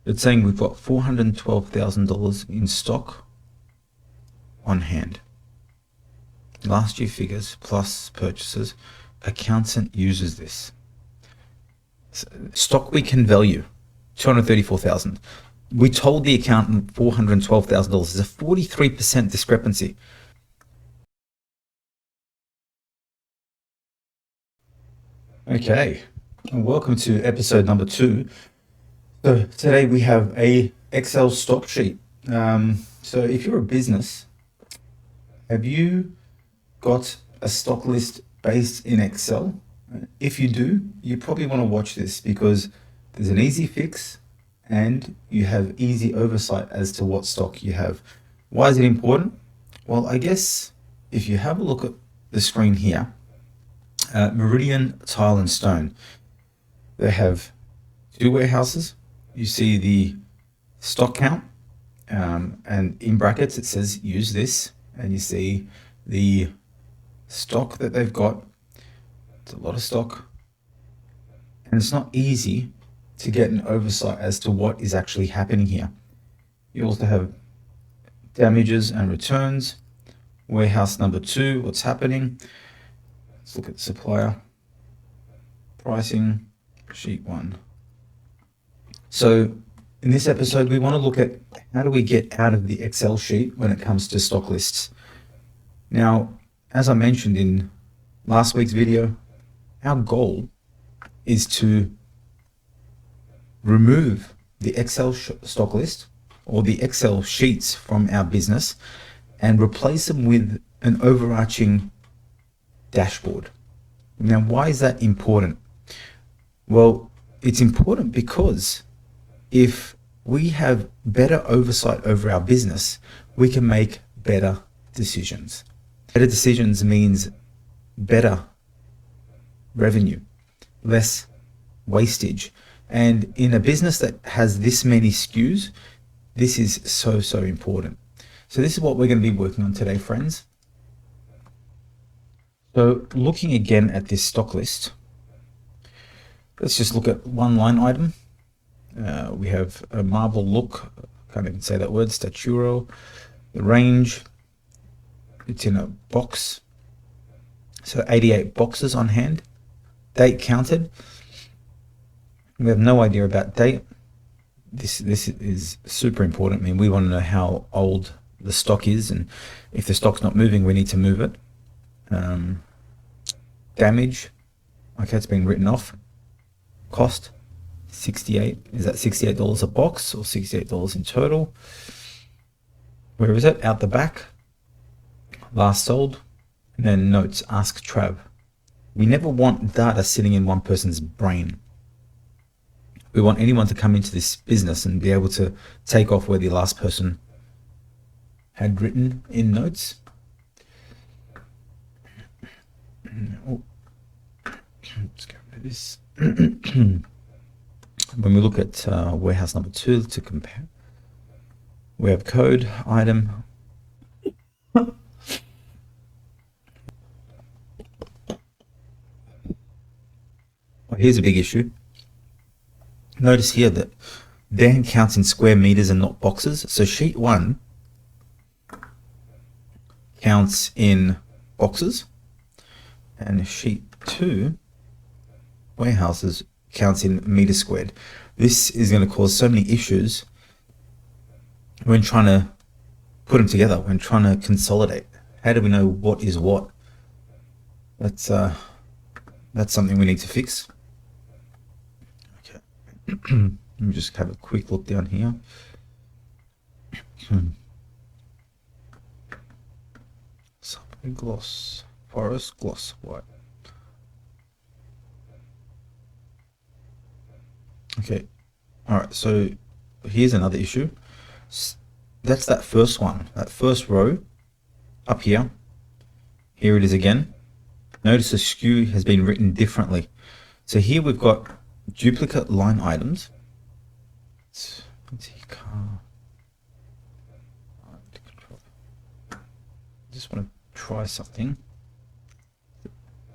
It's saying we've got $412,000 in stock on hand. Last year figures plus purchases. Accountant uses this. Stock we can value, $234,000. We told the accountant $412,000. There's a 43% discrepancy. Okay, and welcome to episode number 2. So today we have a Excel stock sheet. So if you're a business, have you got a stock list based in Excel? If you do, you probably want to watch this because there's an easy fix and you have easy oversight as to what stock you have. Why is it important? Well, I guess if you have a look at the screen here, Meridian Tile Stone, they have 2 warehouses. You see the stock count, and in brackets it says use this, and you see the stock that they've got. It's a lot of stock, and it's not easy to get an oversight as to what is actually happening here. You also have damages and returns, warehouse number 2, what's happening. Let's look at supplier pricing, sheet 1. So in this episode, we want to look at how do we get out of the Excel sheet when it comes to stock lists. Now, as I mentioned in last week's video, our goal is to remove the Excel stock list or the Excel sheets from our business and replace them with an overarching dashboard. Now, why is that important? Well, it's important because if we have better oversight over our business, we can make better decisions. Better decisions means better revenue, less wastage. And in a business that has this many SKUs, this is so important. So this is what we're going to be working on today, friends. So looking again at this stock list, let's just look at one line item. We have a marble look, can't even say that word, staturo, the range, it's in a box. So 88 boxes on hand, date counted. We have no idea about date. This is super important. I mean, we want to know how old the stock is, and if the stock's not moving, we need to move it. Damage, okay, it's been written off. Cost, 68. Is that $68 a box or $68 in total? Where is it? Out the back. Last sold. And then notes, ask Trav. We never want data sitting in one person's brain. We want anyone to come into this business and be able to take off where the last person had written in notes. Oh, let's get rid of this. When we look at warehouse number 2 to compare, we have code, item. Well, here's a big issue. Notice here that Dan counts in square meters and not boxes. So sheet 1 counts in boxes, and sheet 2, warehouses, counts in meters squared. This is going to cause so many issues when trying to put them together, when trying to consolidate. How do we know what is what? That's something we need to fix. Okay. Let me just have a quick look down here. Gloss, forest, gloss, white. Okay, all right, so here's another issue. That's that first one, that first row up here. Here it is again. Notice the SKU has been written differently. So here we've got duplicate line items. Just want to try something.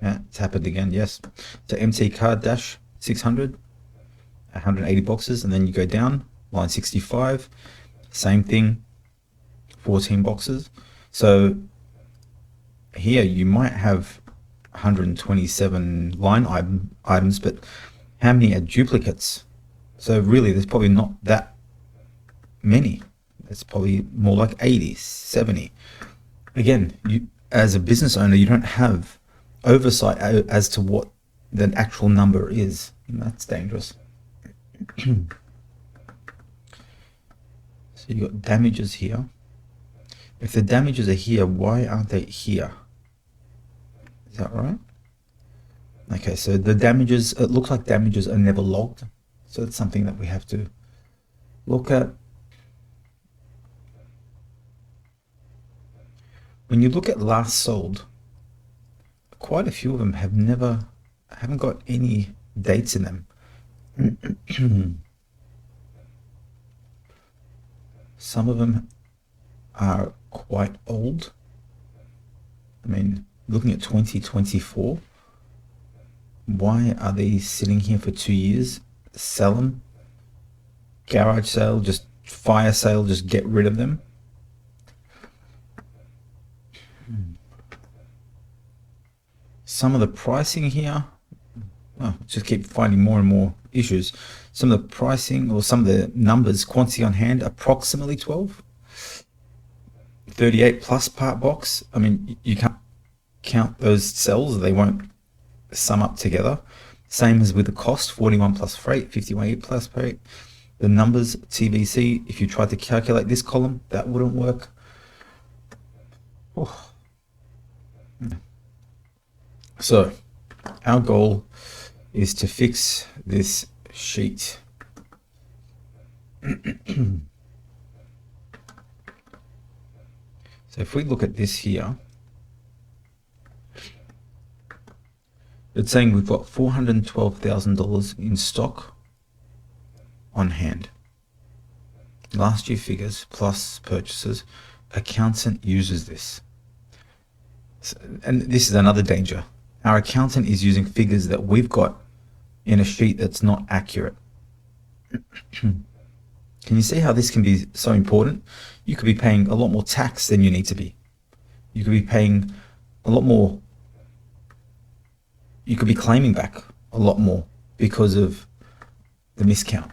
Yeah, it's happened again, yes. So MT card dash 600, 180 boxes, and then you go down line 65, same thing, 14 boxes. So here you might have 127 line items, but how many are duplicates? So really there's probably not that many. It's probably more like 80, 70. Again, you as a business owner, you don't have oversight as to what the actual number is. And that's dangerous. So you got damages here. If the damages are here, why aren't they here? Is that right? Okay, so the damages, it looks like damages are never logged. So it's something that we have to look at. When you look at last sold, quite a few of them haven't got any dates in them. Some of them are quite old. I mean, looking at 2024, why are they sitting here for 2 years? Sell them. Garage sale, just fire sale, just get rid of them. Some of the pricing here, just keep finding more and more issues. Some of the pricing or some of the numbers, quantity on hand, approximately 12. 38 plus part box. I mean, you can't count those cells. They won't sum up together. Same as with the cost, 41 plus freight, 51 plus freight. The numbers, TVC, if you tried to calculate this column, that wouldn't work. Oh. So our goal is to fix this sheet. So if we look at this here, it's saying we've got $412,000 in stock on hand. Last year figures plus purchases. Accountant uses this. So, and this is another danger. Our accountant is using figures that we've got in a sheet that's not accurate. Can you see how this can be so important? You could be paying a lot more tax than you need to be. You could be paying a lot more. You could be claiming back a lot more because of the miscount.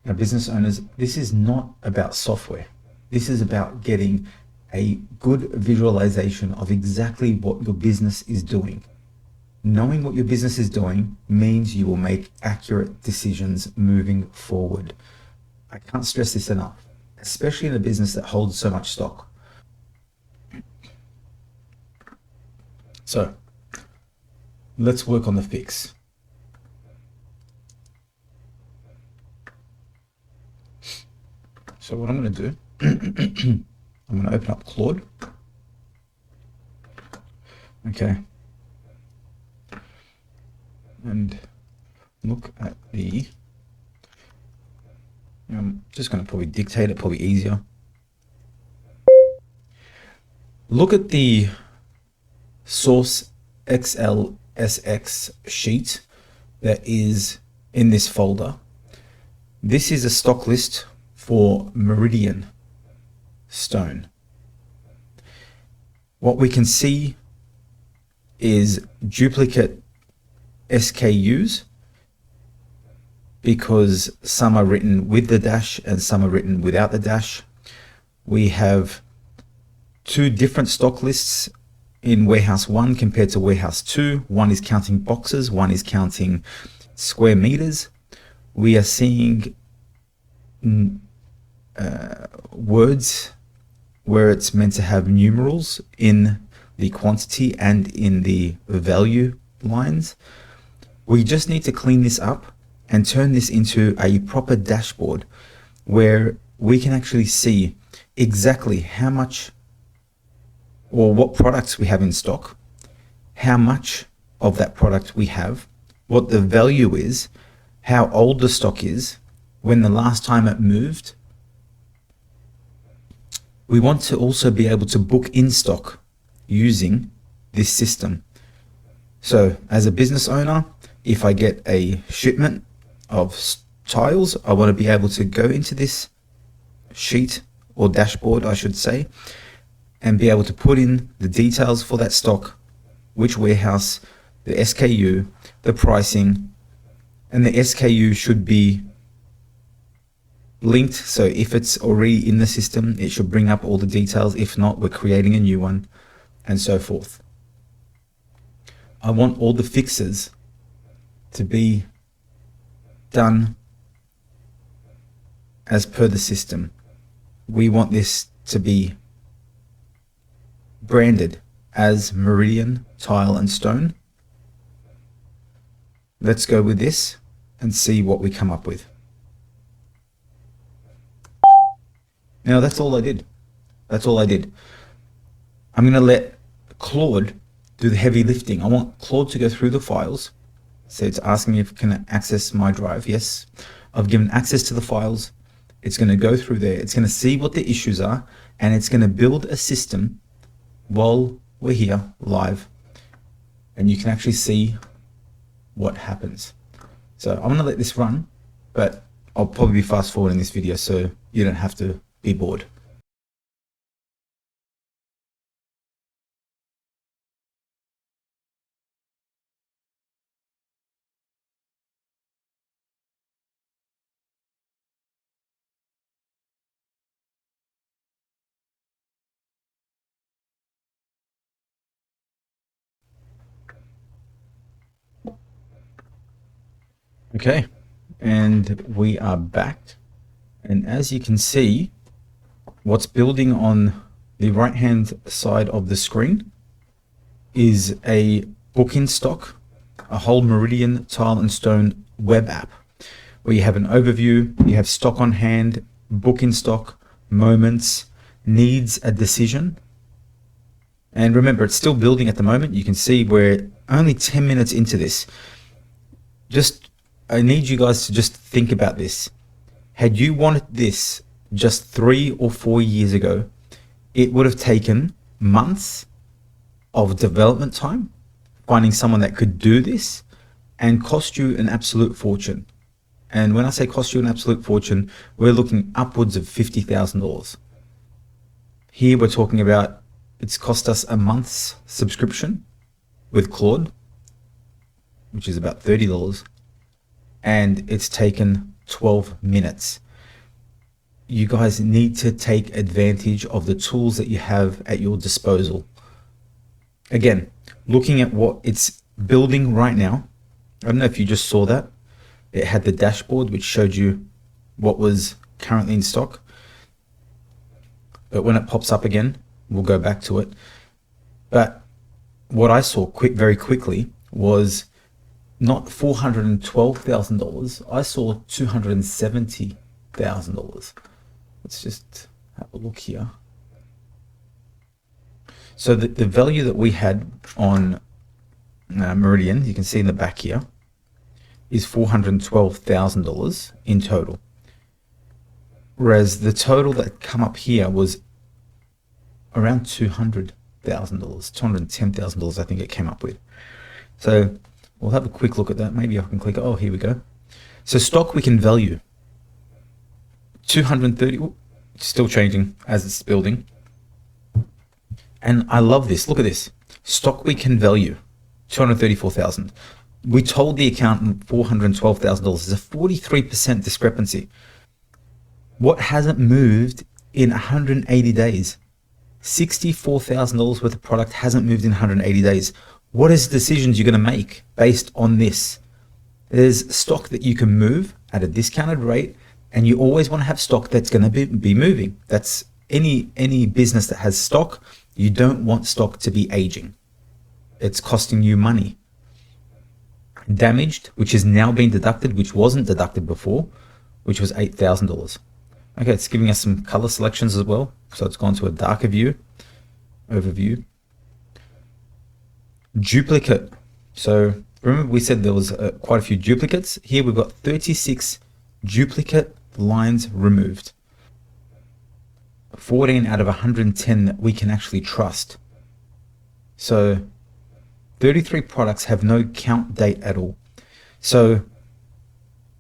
Now, business owners, this is not about software. This is about getting a good visualization of exactly what your business is doing. Knowing what your business is doing means you will make accurate decisions moving forward. I can't stress this enough, especially in a business that holds so much stock. So let's work on the fix. So what I'm going to do, I'm going to open up Claude. Okay. And look at the, I'm just going to probably dictate it, probably easier. Look at the source XLSX sheet that is in this folder. This is a stock list for Meridian Stone. What we can see is duplicate SKUs because some are written with the dash and some are written without the dash. We have two different stock lists in warehouse 1 compared to warehouse 2. One is counting boxes, one is counting square meters. We are seeing words where it's meant to have numerals in the quantity and in the value lines. We just need to clean this up and turn this into a proper dashboard where we can actually see exactly how much or what products we have in stock, how much of that product we have, what the value is, how old the stock is, when the last time it moved, We want to also be able to book in stock using this system. So as a business owner, if I get a shipment of tiles, I want to be able to go into this sheet or dashboard, I should say, and be able to put in the details for that stock, which warehouse, the SKU, the pricing, and the SKU should be linked. So if it's already in the system, it should bring up all the details. If not, we're creating a new one, and so forth. I want all the fixes to be done as per the system. We want this to be branded as Meridian Tile and Stone. Let's go with this and see what we come up with. Now that's all I did. That's all I did. I'm going to let Claude do the heavy lifting. I want Claude to go through the files. So it's asking me if I can access my drive. Yes, I've given access to the files. It's going to go through there. It's going to see what the issues are, and it's going to build a system while we're here live, and you can actually see what happens. So I'm going to let this run, but I'll probably be fast forwarding this video so you don't have to be bored. Okay, and we are back, and as you can see, what's building on the right hand side of the screen is a book in stock, a whole Meridian Tile and Stone web app where you have an overview, you have stock on hand, book in stock, moments, needs a decision. And remember, it's still building at the moment. You can see we're only 10 minutes into this. I need you guys to just think about this. Had you wanted this just 3 or 4 years ago, it would have taken months of development time, finding someone that could do this, and cost you an absolute fortune. And when I say cost you an absolute fortune, we're looking upwards of $50,000. Here we're talking about it's cost us a month's subscription with Claude, which is about $30, and it's taken 12 minutes. You guys need to take advantage of the tools that you have at your disposal. Again, looking at what it's building right now, I don't know if you just saw that. It had the dashboard which showed you what was currently in stock. But when it pops up again, we'll go back to it. But what I saw very quickly was not $412,000. I saw $270,000. Let's just have a look here. So the value that we had on Meridian, you can see in the back here, is $412,000 in total. Whereas the total that come up here was around $200,000, $210,000 I think it came up with. So we'll have a quick look at that. Maybe I can click, oh, here we go. So stock we can value. 230, still changing as it's building. And I love this, look at this. Stock we can value, 234,000. We told the accountant $412,000. There's a 43% discrepancy. What hasn't moved in 180 days? $64,000 worth of product hasn't moved in 180 days. What is the decisions you're going to make based on this? There's stock that you can move at a discounted rate, and you always want to have stock that's going to be moving. That's any business that has stock. You don't want stock to be aging. It's costing you money. Damaged, which is now being deducted, which wasn't deducted before, which was $8,000. Okay, it's giving us some color selections as well. So it's gone to a darker view, overview. Duplicate. So remember we said there was quite a few duplicates. Here we've got 36 duplicate lines removed. 14 out of 110 that we can actually trust. So 33 products have no count date at all. So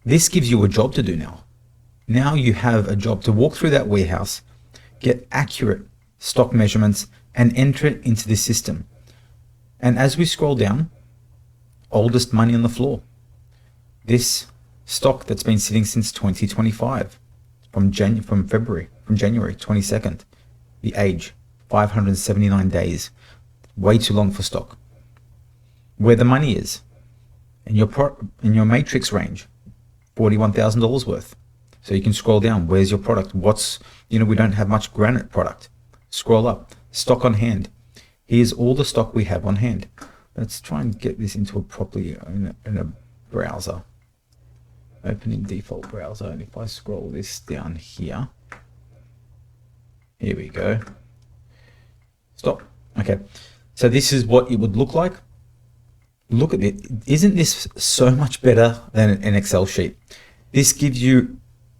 this gives you a job to do now. Now you have a job to walk through that warehouse, get accurate stock measurements, and enter it into the system. And as we scroll down, oldest money on the floor. This stock that's been sitting since 2025, from January 22nd. The age, 579 days. Way too long for stock. Where the money is, in your matrix range, $41,000 worth. So you can scroll down. Where's your product? We don't have much granite product. Scroll up. Stock on hand. Here's all the stock we have on hand. Let's try and get this into a properly in a browser. Opening default browser. And if I scroll this down here, here we go. Stop. Okay. So this is what it would look like. Look at it. Isn't this so much better than an Excel sheet? This gives you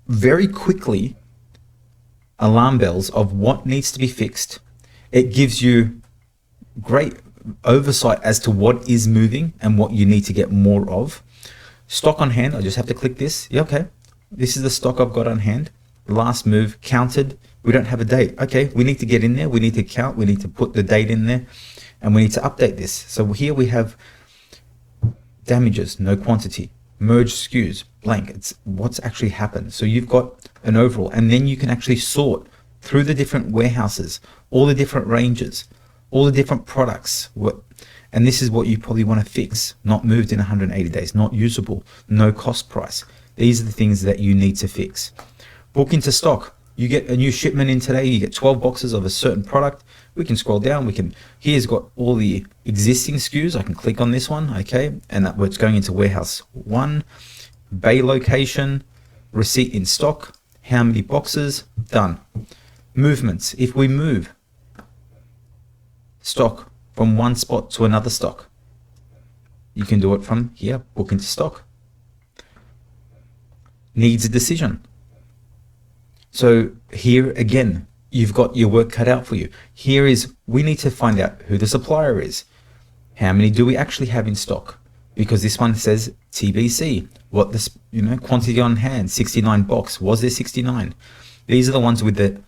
very quickly alarm bells of what needs to be fixed. It gives you great oversight as to what is moving and what you need to get more of. Stock on hand, I just have to click this. Yeah, okay. This is the stock I've got on hand. Last move, counted. We don't have a date. Okay, we need to get in there. We need to count. We need to put the date in there. And we need to update this. So here we have damages, no quantity. Merge SKUs, blank. It's what's actually happened. So you've got an overall. And then you can actually sort through the different warehouses, all the different ranges, all the different products. And this is what you probably want to fix. Not moved in 180 days, not usable, no cost price. These are the things that you need to fix. Book into stock. You get a new shipment in today, you get 12 boxes of a certain product. We can scroll down, here's got all the existing SKUs. I can click on this one, okay? And it's going into warehouse 1, bay location, receipt in stock, how many boxes, done. Movements, if we move stock from one spot to another stock, you can do it from here, book into stock. Needs a decision. So here again, you've got your work cut out for you. Here is, we need to find out who the supplier is. How many do we actually have in stock? Because this one says TBC. What this, quantity on hand, 69 box. Was there 69? These are the ones with the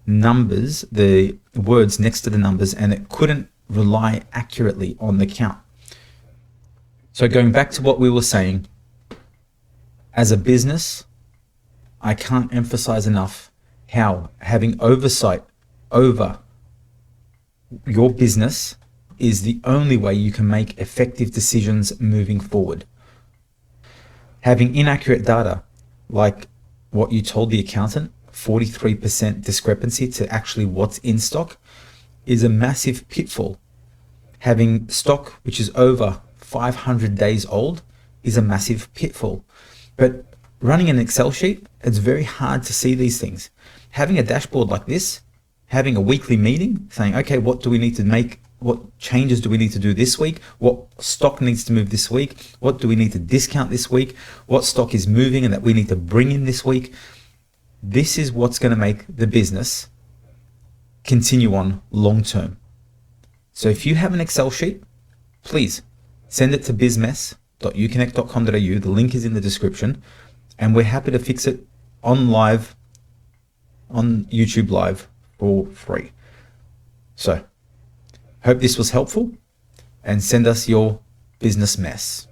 numbers, the words next to the numbers, and it couldn't rely accurately on the count. So going back to what we were saying, as a business, I can't emphasize enough how having oversight over your business is the only way you can make effective decisions moving forward. Having inaccurate data, like what you told the accountant, 43% discrepancy to actually what's in stock, is a massive pitfall. Having stock which is over 500 days old is a massive pitfall. But running an Excel sheet, it's very hard to see these things. Having a dashboard like this, having a weekly meeting, saying, okay, what do we need to make? What changes do we need to do this week? What stock needs to move this week? What do we need to discount this week? What stock is moving and that we need to bring in this week? This is what's going to make the business continue on long term. So if you have an Excel sheet, please send it to bizmess.uconnect.com.au. The link is in the description, and we're happy to fix it on YouTube Live for free. So hope this was helpful, and send us your business mess.